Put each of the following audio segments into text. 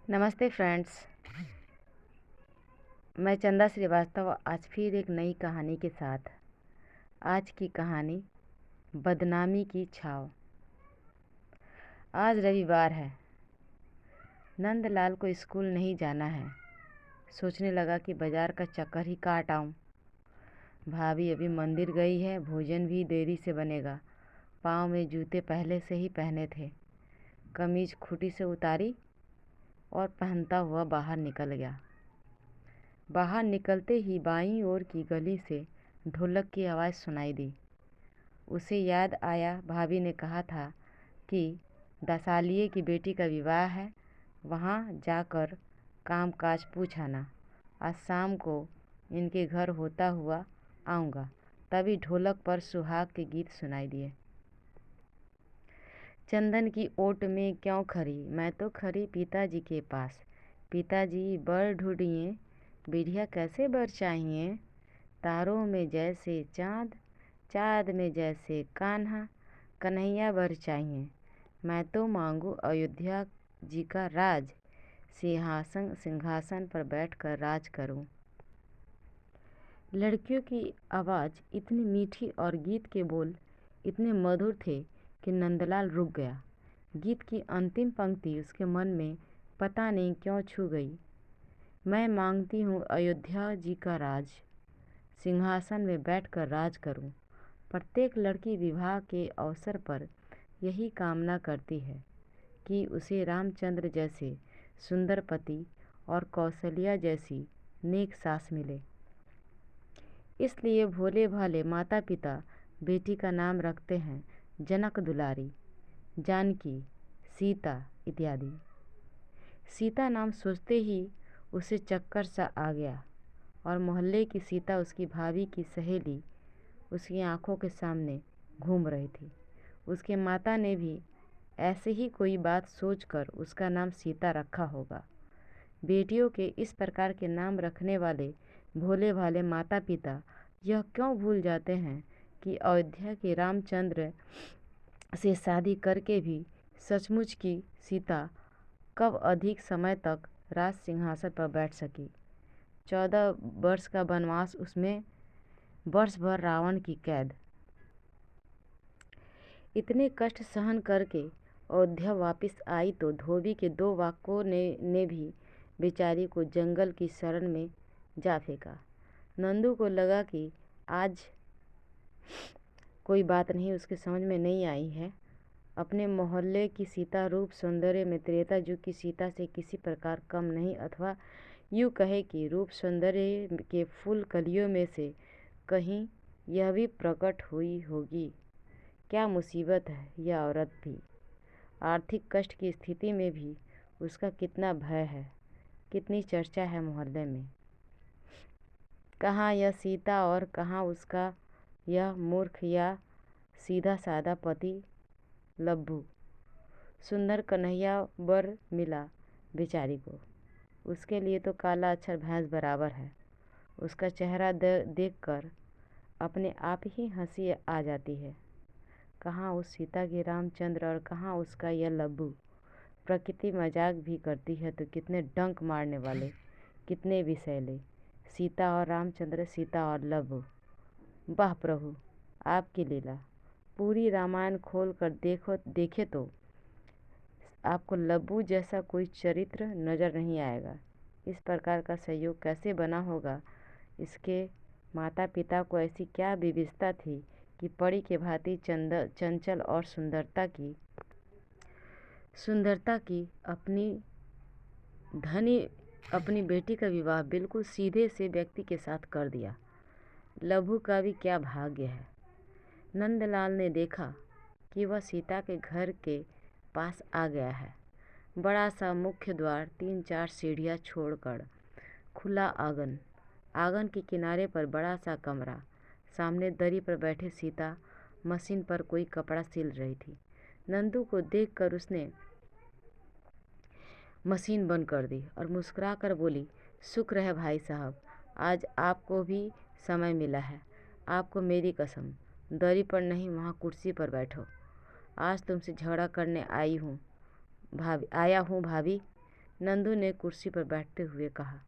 नमस्ते फ्रेंड्स। मैं चंदा श्रीवास्तव आज फिर एक नई कहानी के साथ। आज की कहानी बदनामी की छाव। आज रविवार है। नंदलाल को स्कूल नहीं जाना है। सोचने लगा कि बाजार का चक्कर ही काट आऊं। भाभी अभी मंदिर गई है, भोजन भी देरी से बनेगा। पाँव में जूते पहले से ही पहने थे। कमीज खूंटी से उतारी और पहनता हुआ बाहर निकल गया। बाहर निकलते ही बाईं ओर की गली से ढोलक की आवाज़ सुनाई दी। उसे याद आया, भाभी ने कहा था कि दसालिये की बेटी का विवाह है, वहाँ जाकर काम काज पूछ आना। आज शाम को इनके घर होता हुआ आऊँगा। तभी ढोलक पर सुहाग के गीत सुनाई दिए। चंदन की ओट में क्यों खरी, मैं तो खरी पिताजी के पास। पिताजी बर ढूंढिए, बिढ़िया कैसे बर चाहिए। तारों में जैसे चाँद, चाँद में जैसे कान्हा, कन्हैया बर चाहिए। मैं तो मांगू अयोध्या जी का राज, सिंहासन पर बैठकर राज करूं। लड़कियों की आवाज़ इतनी मीठी और गीत के बोल इतने मधुर थे कि नंदलाल रुक गया। गीत की अंतिम पंक्ति उसके मन में पता नहीं क्यों छू गई। मैं मांगती हूँ अयोध्या जी का राज, सिंहासन में बैठकर राज करूं। प्रत्येक लड़की विवाह के अवसर पर यही कामना करती है कि उसे रामचंद्र जैसे सुंदर पति और कौशल्या जैसी नेक सास मिले। इसलिए भोले भाले माता पिता बेटी का नाम रखते हैं जनक दुलारी, जानकी, सीता इत्यादि। सीता नाम सोचते ही उसे चक्कर सा आ गया और मोहल्ले की सीता उसकी भाभी की सहेली उसकी आंखों के सामने घूम रही थी। उसके माता ने भी ऐसे ही कोई बात सोचकर उसका नाम सीता रखा होगा। बेटियों के इस प्रकार के नाम रखने वाले भोले भाले माता पिता यह क्यों भूल जाते हैं कि अयोध्या के रामचंद्र से शादी करके भी सचमुच की सीता कब अधिक समय तक राज सिंहासन पर बैठ सकी। 14 वर्ष का वनवास, उसमें वर्ष भर रावण की कैद। इतने कष्ट सहन करके अयोध्या वापस आई तो धोबी के 2 वाकों ने भी बेचारी को जंगल की शरण में जा फेंका। नंदू को लगा कि आज कोई बात नहीं उसके समझ में नहीं आई है। अपने मोहल्ले की सीता रूप सौंदर्य में त्रेता युग की सीता से किसी प्रकार कम नहीं, अथवा यूँ कहे कि रूप सौंदर्य के फूल कलियों में से कहीं यह भी प्रकट हुई होगी। क्या मुसीबत है यह औरत भी। आर्थिक कष्ट की स्थिति में भी उसका कितना भय है, कितनी चर्चा है मोहल्ले में। कहाँ यह सीता और कहाँ उसका यह मूर्ख या सीधा साधा पति लब्बू। सुंदर कन्हैया बर मिला बेचारी को। उसके लिए तो काला अक्षर भैंस बराबर है। उसका चेहरा देखकर अपने आप ही हंसी आ जाती है। कहाँ उस सीता के रामचंद्र और कहाँ उसका यह लब्बू। प्रकृति मजाक भी करती है तो कितने डंक मारने वाले, कितने विषैले। सीता और रामचंद्र, सीता और लब्बू। वाह प्रभु, आपकी लीला। पूरी रामायण खोल कर देखे तो आपको लब्बू जैसा कोई चरित्र नज़र नहीं आएगा। इस प्रकार का संयोग कैसे बना होगा। इसके माता पिता को ऐसी क्या विविधता थी कि परी के भांति चंचल और सुंदरता की अपनी बेटी का विवाह बिल्कुल सीधे से व्यक्ति के साथ कर दिया। लब्बू का भी क्या भाग्य है। नंदलाल ने देखा कि वह सीता के घर के पास आ गया है। बड़ा सा मुख्य द्वार, 3-4 सीढ़ियाँ छोड़कर खुला आंगन, आंगन के किनारे पर बड़ा सा कमरा, सामने दरी पर बैठे सीता मशीन पर कोई कपड़ा सिल रही थी। नंदू को देखकर उसने मशीन बंद कर दी और मुस्कुराकर बोली, शुक्र है भाई साहब, आज आपको भी समय मिला है। आपको मेरी कसम, दरी पर नहीं वहाँ कुर्सी पर बैठो। आज तुमसे झगड़ा करने आया हूँ भाभी। नंदू ने कुर्सी पर बैठते हुए कहा।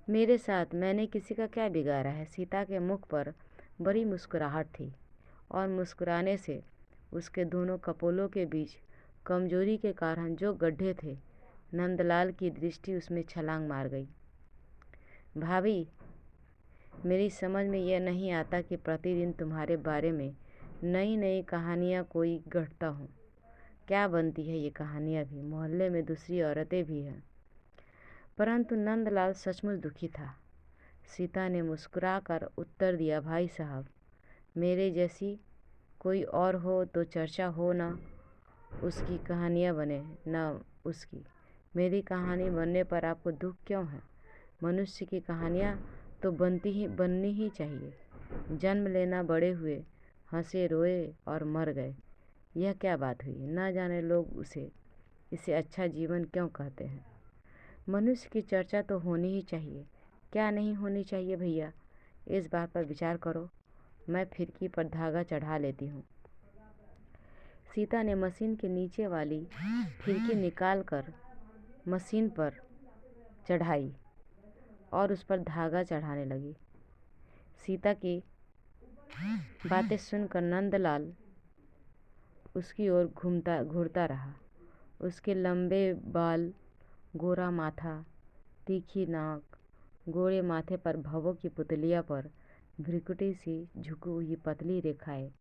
मेरे साथ मैंने किसी का क्या बिगाड़ा है। सीता के मुख पर बड़ी मुस्कुराहट थी और मुस्कुराने से उसके दोनों कपोलों के बीच कमजोरी के कारण जो गड्ढे थे, नंदलाल की दृष्टि उसमें छलांग मार गई। भाभी, मेरी समझ में यह नहीं आता कि प्रतिदिन तुम्हारे बारे में नई नई कहानियाँ कोई गढ़ता हूँ। क्या बनती है ये कहानियाँ भी? मोहल्ले में दूसरी औरतें भी हैं। परंतु नंदलाल सचमुच दुखी था। सीता ने मुस्कुराकर उत्तर दिया, भाई साहब, मेरे जैसी कोई और हो तो चर्चा हो, ना उसकी कहानियाँ बने ना उसकी। मेरी कहानी बनने पर आपको दुख क्यों है? मनुष्य की कहानियाँ तो बननी ही चाहिए। जन्म लेना, बड़े हुए, हंसे, रोए और मर गए, यह क्या बात हुई? ना जाने लोग इसे अच्छा जीवन क्यों कहते हैं। मनुष्य की चर्चा तो होनी ही चाहिए। क्या नहीं होनी चाहिए भैया? इस बात पर विचार करो। मैं फिरकी पर धागा चढ़ा लेती हूँ। सीता ने मशीन के नीचे वाली फिरकी निकालकर मशीन पर चढ़ाई और उस पर धागा चढ़ाने लगी। सीता की बातें सुनकर नंदलाल उसकी ओर घूरता रहा। उसके लंबे बाल, गोरा माथा, तीखी नाक, गोरे माथे पर भवों की पुतलिया पर भ्रिकुटी सी झुकी हुई पतली रेखाएं।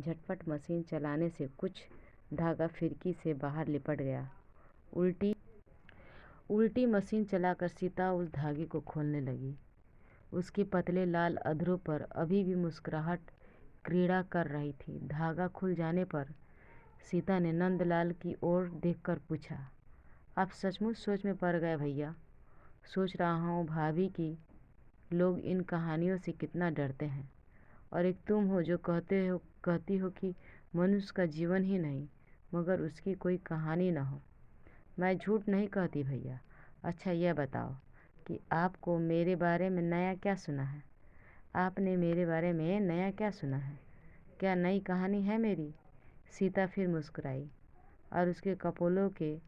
झटपट मशीन चलाने से कुछ धागा फिरकी से बाहर लिपट गया। उल्टी मशीन चलाकर सीता उस धागे को खोलने लगी। उसके पतले लाल अधरों पर अभी भी मुस्कुराहट क्रीड़ा कर रही थी। धागा खुल जाने पर सीता ने नंदलाल की ओर देखकर पूछा, आप सचमुच सोच में पड़ गए भैया? सोच रहा हूँ भाभी कि लोग इन कहानियों से कितना डरते हैं, और एक तुम हो जो कहती हो कि मनुष्य का जीवन ही नहीं मगर उसकी कोई कहानी ना हो। मैं झूठ नहीं कहती भैया। अच्छा यह बताओ कि आपको मेरे बारे में नया क्या सुना है? आपने मेरे बारे में नया क्या सुना है? क्या नई कहानी है मेरी? सीता फिर मुस्कुराई और उसके कपोलों के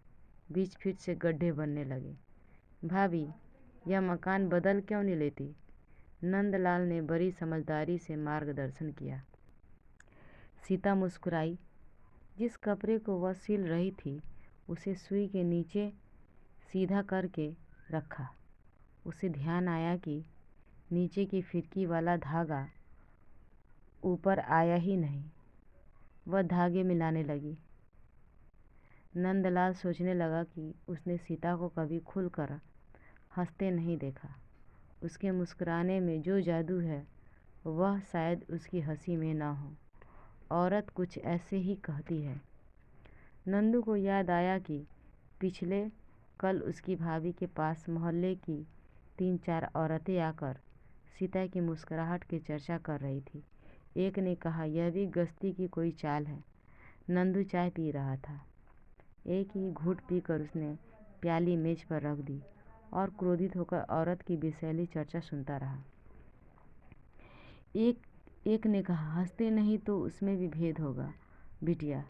बीच फिर से गड्ढे बनने लगे। भाभी, यह मकान बदल क्यों नहीं लेती? नंदलाल ने बड़ी समझदारी से मार्गदर्शन किया। सीता मुस्कुराई। जिस कपड़े को वह सिल रही थी उसे सुई के नीचे सीधा करके रखा। उसे ध्यान आया कि नीचे की फिरकी वाला धागा ऊपर आया ही नहीं। वह धागे मिलाने लगी। नंदलाल सोचने लगा कि उसने सीता को कभी खुलकर हंसते नहीं देखा। उसके मुस्कुराने में जो जादू है वह शायद उसकी हंसी में ना हो। औरत कुछ ऐसे ही कहती है। नंदू को याद आया कि पिछले कल उसकी भाभी के पास मोहल्ले की 3-4 औरतें आकर सीता की मुस्कुराहट की चर्चा कर रही थी। एक ने कहा, यह भी गस्ती की कोई चाल है। नंदू चाय पी रहा था। एक ही घूंट पीकर उसने प्याली मेज पर रख दी और क्रोधित होकर औरत की विषैली चर्चा सुनता रहा। एक ने कहा, हंसते नहीं तो उसमें भी भेद होगा। बिटिया,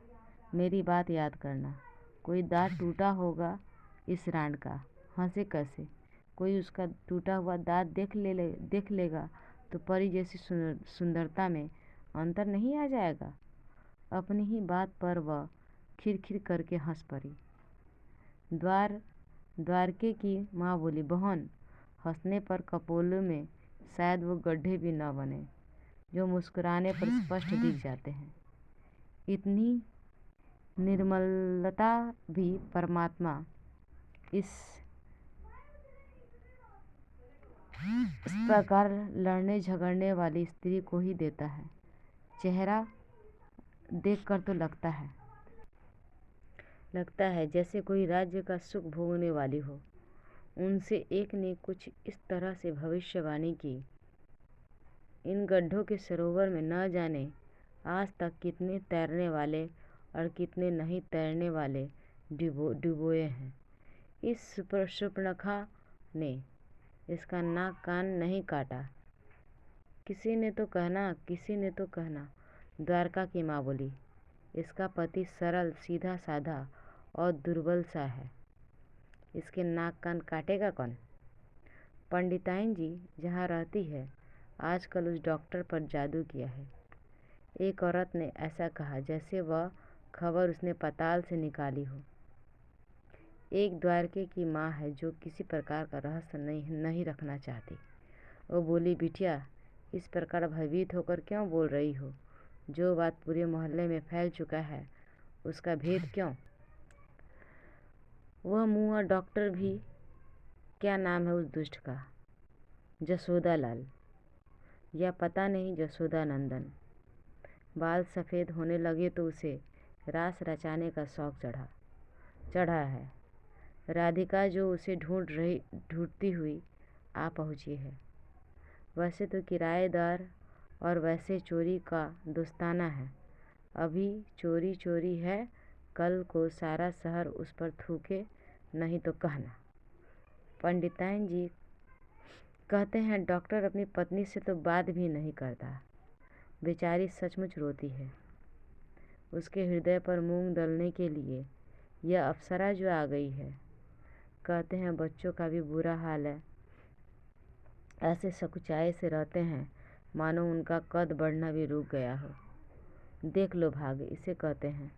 मेरी बात याद करना। कोई दांत टूटा होगा इस रांड का, हंसे कैसे? कोई उसका टूटा हुआ दांत देख लेगा तो परी जैसी सुंदरता में अंतर नहीं आ जाएगा? अपनी ही बात पर वह खिरखिर करके हंस पड़ी। द्वारके की माँ बोली, बहन, हंसने पर कपोलों में शायद वो गड्ढे भी न बने जो मुस्कुराने पर स्पष्ट दिख जाते हैं। इतनी निर्मलता भी परमात्मा इस प्रकार लड़ने झगड़ने वाली स्त्री को ही देता है। चेहरा देखकर तो लगता है जैसे कोई राज्य का सुख भोगने वाली हो। उनसे एक ने कुछ इस तरह से भविष्यवाणी की, इन गड्ढों के सरोवर में न जाने आज तक कितने तैरने वाले और कितने नहीं तैरने वाले डुबोए हैं। इस शूर्पणखा ने इसका नाक कान नहीं काटा। किसी ने तो कहना, द्वारका की माँ बोली, इसका पति सरल, सीधा साधा और दुर्बल सा है। इसके नाक कान काटेगा कौन? पंडिताइन जी जहाँ रहती है आजकल उस डॉक्टर पर जादू किया है। एक औरत ने ऐसा कहा जैसे वह खबर उसने पाताल से निकाली हो। एक द्वारके की माँ है जो किसी प्रकार का रहस्य नहीं रखना चाहती। वो बोली, बिटिया इस प्रकार भयभीत होकर क्यों बोल रही हो? जो बात पूरे मोहल्ले में फैल चुका है उसका भेद क्यों? वह मुआ डॉक्टर भी, क्या नाम है उस दुष्ट का, जसोदा लाल या पता नहीं जसोदा नंदन। बाल सफ़ेद होने लगे तो उसे रास रचाने का शौक चढ़ा है। राधिका जो उसे ढूंढती हुई आ पहुँची है। वैसे तो किराएदार और वैसे चोरी का दोस्ताना है। अभी चोरी चोरी है, कल को सारा शहर उस पर थूके नहीं तो कहना। पंडिताइन जी कहते हैं डॉक्टर अपनी पत्नी से तो बात भी नहीं करता। बेचारी सचमुच रोती है। उसके हृदय पर मूंग दलने के लिए यह अप्सरा जो आ गई है। कहते हैं बच्चों का भी बुरा हाल है। ऐसे सकुचाए से रहते हैं मानो उनका कद बढ़ना भी रुक गया हो। देख लो भाग्य इसे कहते हैं।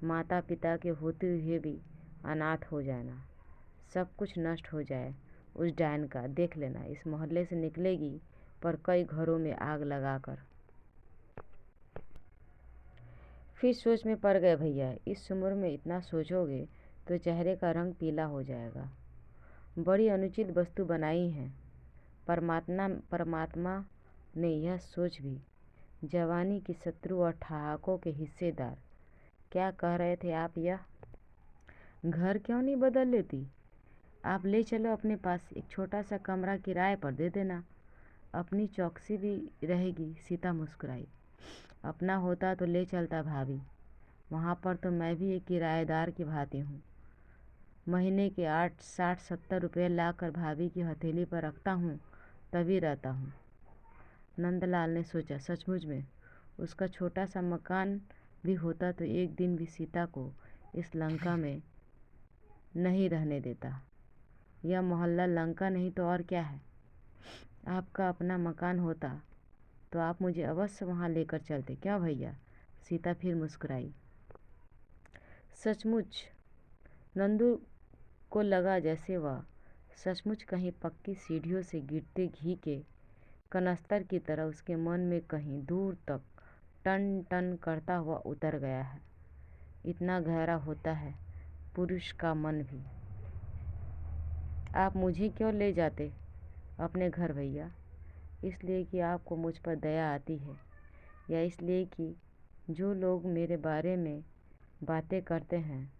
माता पिता के होते हुए भी अनाथ हो जाना, सब कुछ नष्ट हो जाए उस डायन का। देख लेना इस मोहल्ले से निकलेगी पर कई घरों में आग लगाकर। फिर सोच में पड़ गए भैया, इस उम्र में इतना सोचोगे तो चेहरे का रंग पीला हो जाएगा। बड़ी अनुचित वस्तु बनाई है। परमात्मा ने यह सोच भी, जवानी की शत्रु और ठहाकों के हिस्सेदार। क्या कह रहे थे आप? यह घर क्यों नहीं बदल लेती? आप ले चलो अपने पास, एक छोटा सा कमरा किराए पर दे देना, अपनी चौकसी भी रहेगी। सीता मुस्कुराई। अपना होता तो ले चलता भाभी, वहाँ पर तो मैं भी एक किराएदार की भांति हूँ। महीने के 60-70 रुपये लाकर भाभी की हथेली पर रखता हूँ तभी रहता हूँ। नंदलाल ने सोचा, सचमुच में उसका छोटा सा मकान भी होता तो एक दिन भी सीता को इस लंका में नहीं रहने देता। यह मोहल्ला लंका नहीं तो और क्या है। आपका अपना मकान होता तो आप मुझे अवश्य वहाँ लेकर चलते, क्यों भैया? सीता फिर मुस्कुराई। सचमुच नंदू को लगा जैसे वह सचमुच कहीं पक्की सीढ़ियों से गिरते घी के कनस्तर की तरह उसके मन में कहीं दूर तक टन टन करता हुआ उतर गया है। इतना गहरा होता है पुरुष का मन भी। आप मुझे क्यों ले जाते अपने घर भैया? इसलिए कि आपको मुझ पर दया आती है, या इसलिए कि जो लोग मेरे बारे में बातें करते हैं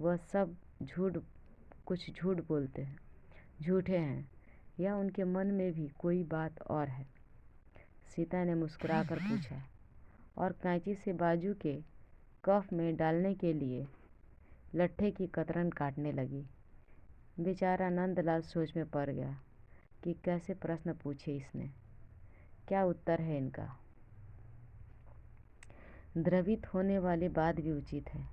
वह सब कुछ झूठ बोलते हैं, झूठे हैं, या उनके मन में भी कोई बात और है? सीता ने मुस्कुराकर पूछा और कैंची से बाजू के कफ में डालने के लिए लट्ठे की कतरन काटने लगी। बेचारा नंदलाल सोच में पड़ गया कि कैसे प्रश्न पूछे इसने, क्या उत्तर है इनका। द्रवित होने वाली बात भी उचित है।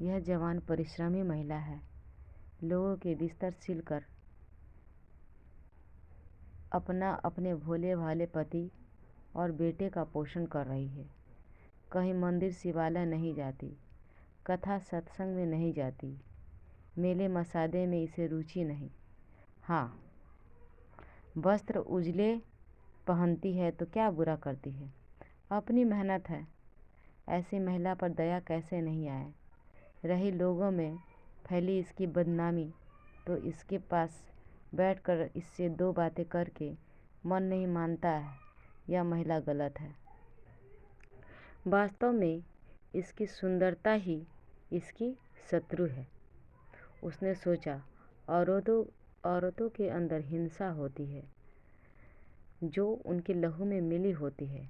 यह जवान परिश्रमी महिला है, लोगों के बिस्तर सिलकर अपने भोले भाले पति और बेटे का पोषण कर रही है। कहीं मंदिर शिवालय नहीं जाती, कथा सत्संग में नहीं जाती, मेले मसादे में इसे रुचि नहीं। हाँ, वस्त्र उजले पहनती है तो क्या बुरा करती है, अपनी मेहनत है। ऐसी महिला पर दया कैसे नहीं आए। रही लोगों में फैली इसकी बदनामी, तो इसके पास बैठकर इससे दो बातें करके मन नहीं मानता है यह महिला गलत है। वास्तव में इसकी सुंदरता ही इसकी शत्रु है। उसने सोचा, औरतों के अंदर हिंसा होती है जो उनके लहू में मिली होती है।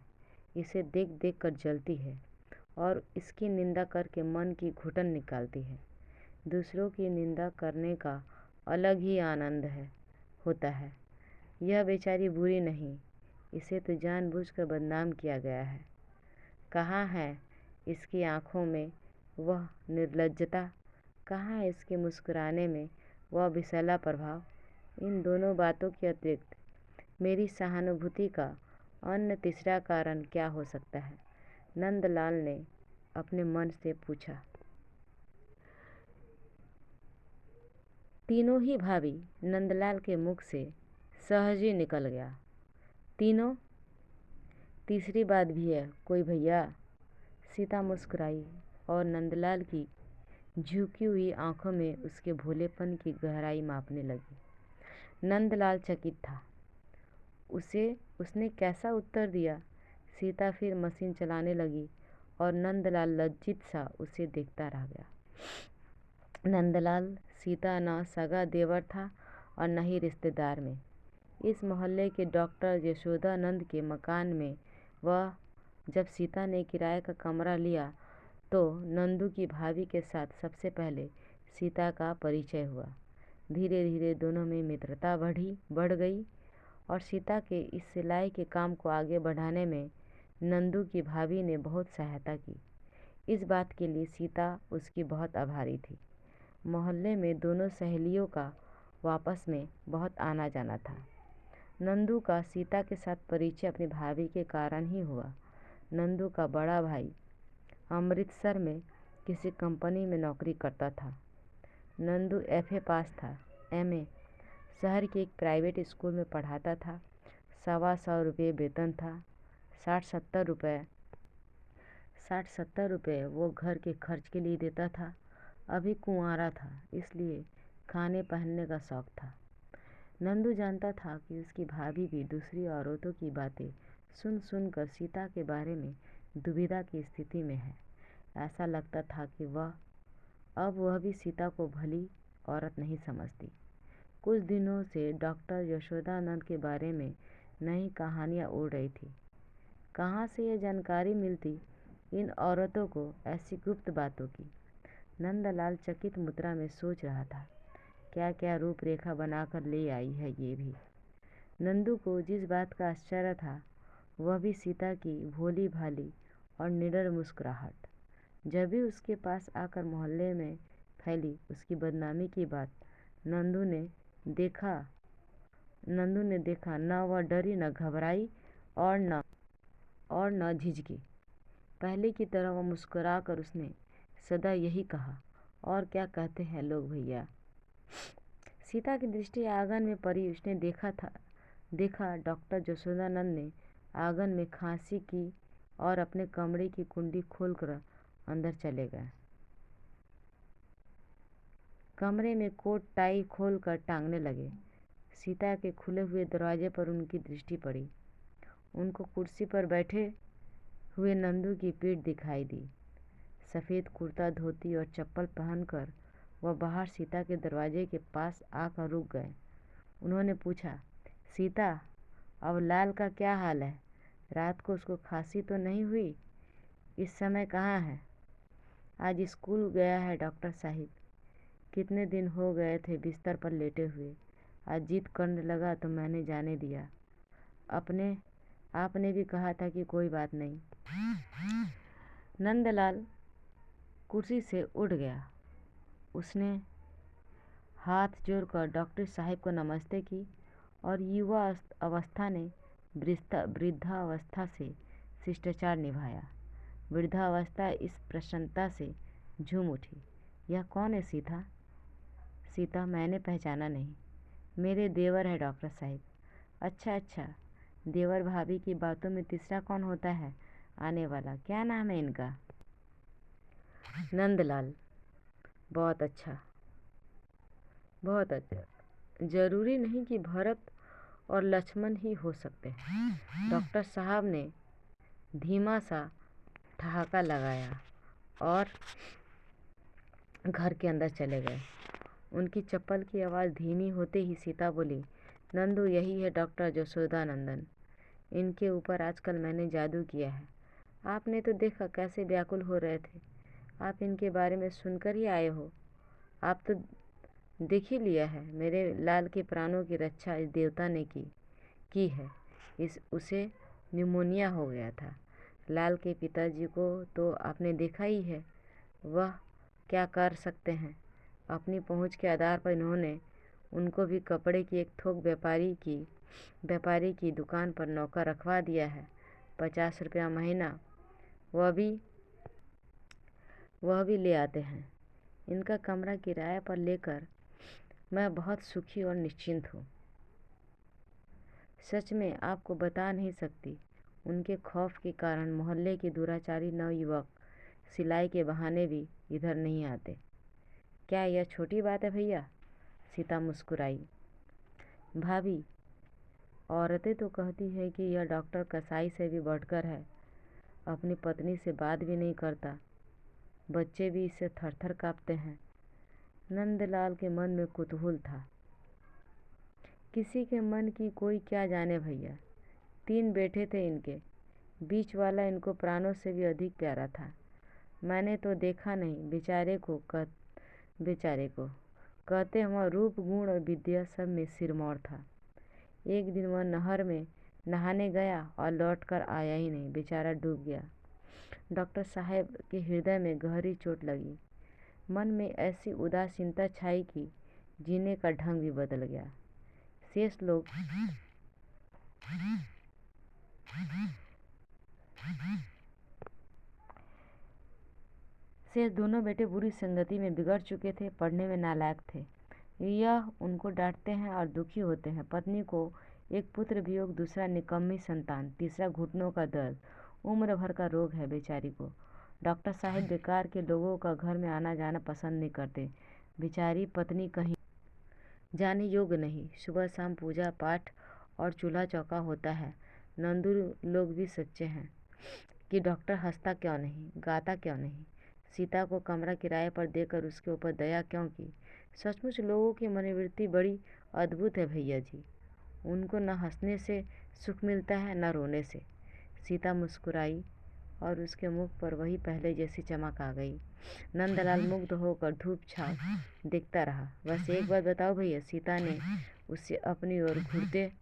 इसे देख देख कर जलती है और इसकी निंदा करके मन की घुटन निकालती है। दूसरों की निंदा करने का अलग ही आनंद होता है। यह बेचारी बुरी नहीं, इसे तो जानबूझकर बदनाम किया गया है। कहाँ है इसकी आँखों में वह निर्लज्जता, कहाँ है इसके मुस्कुराने में वह विषैला प्रभाव? इन दोनों बातों के अतिरिक्त मेरी सहानुभूति का अन्य तीसरा कारण क्या हो सकता है? नंदलाल ने अपने मन से पूछा। तीनों ही भाभी नंदलाल के मुख से सहज ही निकल गया। तीनों? तीसरी बात भी है कोई भैया? सीता मुस्कुराई और नंदलाल की झुकी हुई आंखों में उसके भोलेपन की गहराई मापने लगी। नंदलाल चकित था। उसने कैसा उत्तर दिया? सीता फिर मशीन चलाने लगी और नंदलाल लज्जित सा उसे देखता रह गया। नंदलाल सीता न सगा देवर था और न ही रिश्तेदार में। इस मोहल्ले के डॉक्टर यशोदानंद के मकान में वह जब सीता ने किराए का कमरा लिया तो नंदू की भाभी के साथ सबसे पहले सीता का परिचय हुआ। धीरे धीरे दोनों में मित्रता बढ़ गई और सीता के इस सिलाई के काम को आगे बढ़ाने में नंदू की भाभी ने बहुत सहायता की। इस बात के लिए सीता उसकी बहुत आभारी थी। मोहल्ले में दोनों सहेलियों का वापस में बहुत आना जाना था। नंदू का सीता के साथ परिचय अपनी भाभी के कारण ही हुआ। नंदू का बड़ा भाई अमृतसर में किसी कंपनी में नौकरी करता था। नंदू FA पास था। MA शहर के एक प्राइवेट स्कूल में पढ़ाता था। 125 रुपये वेतन था। 60-70 रुपये वो घर के खर्च के लिए देता था। अभी कुंवारा था, इसलिए खाने पहनने का शौक था। नंदू जानता था कि उसकी भाभी भी दूसरी औरतों की बातें सुन कर सीता के बारे में दुविधा की स्थिति में है। ऐसा लगता था कि वह भी सीता को भली औरत नहीं समझती। कुछ दिनों से डॉक्टर यशोदानंद के बारे में नई कहानियाँ उड़ रही थी। कहाँ से ये जानकारी मिलती इन औरतों को ऐसी गुप्त बातों की? नंदलाल चकित मुद्रा में सोच रहा था। क्या क्या रूपरेखा बनाकर ले आई है ये भी। नंदू को जिस बात का आश्चर्य था वह भी सीता की भोली भाली और निडर मुस्कुराहट। जब भी उसके पास आकर मोहल्ले में फैली उसकी बदनामी की बात नंदू ने देखा, न वह डरी न घबराई और न झिझकी। पहले की तरह वह मुस्कुरा कर उसने सदा यही कहा, और क्या कहते हैं लोग भैया। सीता की दृष्टि आंगन में पड़ी। उसने देखा डॉक्टर यशोदानंद ने आंगन में खांसी की और अपने कमरे की कुंडी खोलकर अंदर चले गए। कमरे में कोट टाई खोलकर टांगने लगे। सीता के खुले हुए दरवाजे पर उनकी दृष्टि पड़ी। उनको कुर्सी पर बैठे हुए नंदू की पीठ दिखाई दी। सफ़ेद कुर्ता धोती और चप्पल पहनकर वह बाहर सीता के दरवाजे के पास आकर रुक गए। उन्होंने पूछा, सीता, अब लाल का क्या हाल है? रात को उसको खांसी तो नहीं हुई? इस समय कहाँ है? आज स्कूल गया है डॉक्टर साहिब। कितने दिन हो गए थे बिस्तर पर लेटे हुए। आज जिद करने लगा तो मैंने जाने दिया। आपने भी कहा था कि कोई बात नहीं। नंदलाल कुर्सी से उठ गया। उसने हाथ जोड़कर डॉक्टर साहिब को नमस्ते की और युवा अवस्था ने वृद्धावस्था से शिष्टाचार निभाया। वृद्धावस्था इस प्रसन्नता से झूम उठी। यह कौन है सीता, मैंने पहचाना नहीं। मेरे देवर है डॉक्टर साहिब। अच्छा, देवर भाभी की बातों में तीसरा कौन होता है आने वाला? क्या नाम है इनका? नंदलाल। बहुत अच्छा। जरूरी नहीं कि भरत और लक्ष्मण ही हो सकते हैं। डॉक्टर साहब ने धीमा सा ठहाका लगाया और घर के अंदर चले गए। उनकी चप्पल की आवाज़ धीमी होते ही सीता बोली, नंदू, यही है डॉक्टर यशोदानंदन। इनके ऊपर आजकल मैंने जादू किया है। आपने तो देखा कैसे व्याकुल हो रहे थे। आप इनके बारे में सुनकर ही आए हो। आप तो देख ही लिया है। मेरे लाल के प्राणों की रक्षा इस देवता ने की है। उसे न्यूमोनिया हो गया था। लाल के पिताजी को तो आपने देखा ही है। वह क्या कर सकते हैं? अपनी पहुंच के आधार पर इन्होंने उनको भी कपड़े की एक थोक व्यापारी की दुकान पर नौकर रखवा दिया है। 50 रुपया महीना वह भी ले आते हैं। इनका कमरा किराए पर लेकर मैं बहुत सुखी और निश्चिंत हूँ। सच में आपको बता नहीं सकती, उनके खौफ के कारण मोहल्ले के दुराचारी नवयुवक सिलाई के बहाने भी इधर नहीं आते। क्या यह छोटी बात है भैया? सीता मुस्कुराई। भाभी, औरतें तो कहती है कि यह डॉक्टर कसाई से भी बढ़कर है। अपनी पत्नी से बात भी नहीं करता। बच्चे भी इससे थर-थर कांपते हैं। नंदलाल के मन में कुतूहल था। किसी के मन की कोई क्या जाने भैया। 3 बेटे थे इनके, बीच वाला इनको प्राणों से भी अधिक प्यारा था। मैंने तो देखा नहीं, बेचारे को कहते वह रूप गुण और विद्या सब में सिरमौर था। एक दिन वह नहर में नहाने गया और लौट कर आया ही नहीं, बेचारा डूब गया। डॉक्टर साहब के हृदय में गहरी चोट लगी। मन में ऐसी उदासीनता छाई कि जीने का ढंग भी बदल गया। शेष दोनों बेटे बुरी संगति में बिगड़ चुके थे, पढ़ने में नालायक थे। यह उनको डांटते हैं और दुखी होते हैं। पत्नी को एक पुत्र वियोग, दूसरा निकम्मी संतान, तीसरा घुटनों का दर्द, उम्र भर का रोग है बेचारी को। डॉक्टर साहब बेकार के लोगों का घर में आना जाना पसंद नहीं करते। बेचारी पत्नी कहीं जाने योग्य नहीं। सुबह शाम पूजा पाठ और चूल्हा चौका होता है। नंदू लोग भी सच्चे हैं कि डॉक्टर हंसता क्यों नहीं, गाता क्यों नहीं, सीता को कमरा किराए पर देकर उसके ऊपर दया क्यों की। सचमुच लोगों की मनोवृत्ति बड़ी अद्भुत है भैया जी। उनको न हंसने से सुख मिलता है न रोने से। सीता मुस्कुराई और उसके मुख पर वही पहले जैसी चमक आ गई। नंदलाल मुग्ध होकर धूप छाव देखता रहा। बस एक बात बताओ भैया, सीता ने उससे अपनी ओर घूरते